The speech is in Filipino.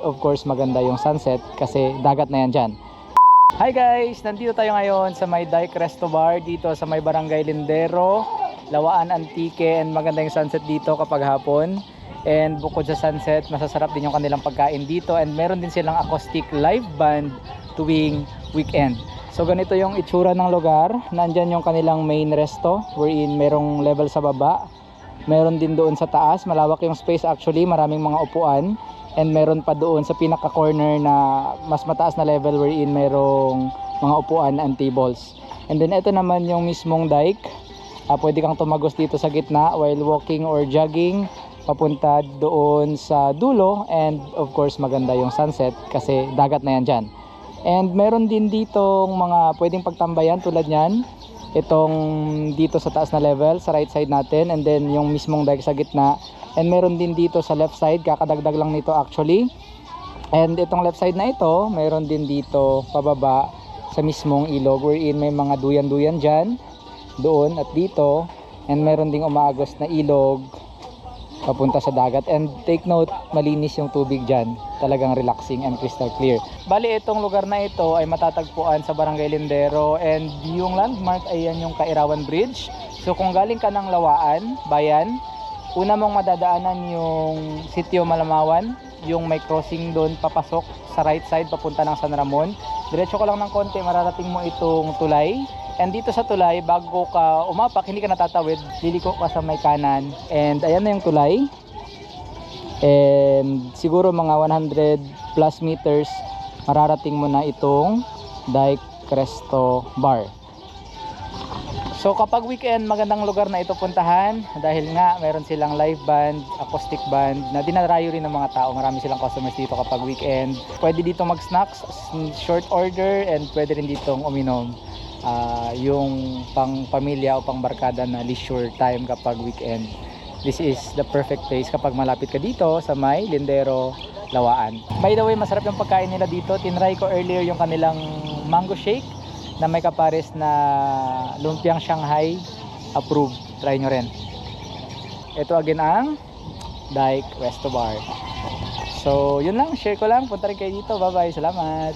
of course maganda yung sunset kasi dagat na yan dyan. Hi guys! Nandito tayo ngayon sa may Dike Resto Bar dito sa may Barangay Lindero, Lawaan Antique, and maganda yung sunset dito kapag hapon. And bukod sa sunset, masasarap din yung kanilang pagkain dito, and meron din silang acoustic live band tuwing weekend. So ganito yung itsura ng lugar. Nandyan yung kanilang main resto wherein merong level sa baba. Meron din doon sa taas, malawak yung space actually, maraming mga upuan. And meron pa doon sa pinaka corner na mas mataas na level wherein merong mga upuan and tables. And then ito naman yung mismong dike. Pwede kang tumagos dito sa gitna while walking or jogging papunta doon sa dulo, and of course maganda yung sunset kasi dagat na yan dyan. And meron din ditong mga pwedeng pagtambayan tulad nyan, itong dito sa taas na level sa right side natin, and then yung mismong dike sa gitna. And meron din dito sa left side, kakadagdag lang nito actually. And itong left side na ito, meron din dito pababa sa mismong ilog wherein may mga duyan-duyan dyan, doon at dito. And meron ding umaagos na ilog papunta sa dagat. And take note, malinis yung tubig dyan, talagang relaxing and crystal clear. Bali itong lugar na ito ay matatagpuan sa Barangay Lindero, and yung landmark ay yan yung Kairawan Bridge. So kung galing ka ng Lawaan, Bayan, una mong madadaanan yung Sitio Malamawan, yung may crossing doon papasok sa right side papunta ng San Ramon. Diretso ko lang ng konti, mararating mo itong tulay. And dito sa tulay, bago ka umapak, hindi ka natatawid, liliko ka sa may kanan. And ayan na yung tulay. And siguro mga 100 plus meters, mararating mo na itong Dike Resto Bar. So kapag weekend, magandang lugar na ito puntahan dahil nga meron silang live band, acoustic band na dinarayo rin ng mga tao. Marami silang customers dito kapag weekend. Pwede dito mag-snacks, short order, and pwede rin ditong uminom. Yung pang pamilya o pang barkada na leisure time kapag weekend. This is the perfect place kapag malapit ka dito sa may Lindero, Lawaan. By the way, masarap yung pagkain nila dito. Tinry ko earlier yung kanilang mango shake na may kapares na lumpiang Shanghai, approved. Try nyo rin. Ito again ang Dike Resto Bar. So yun lang, share ko lang. Punta rin kayo dito. Bye bye, salamat.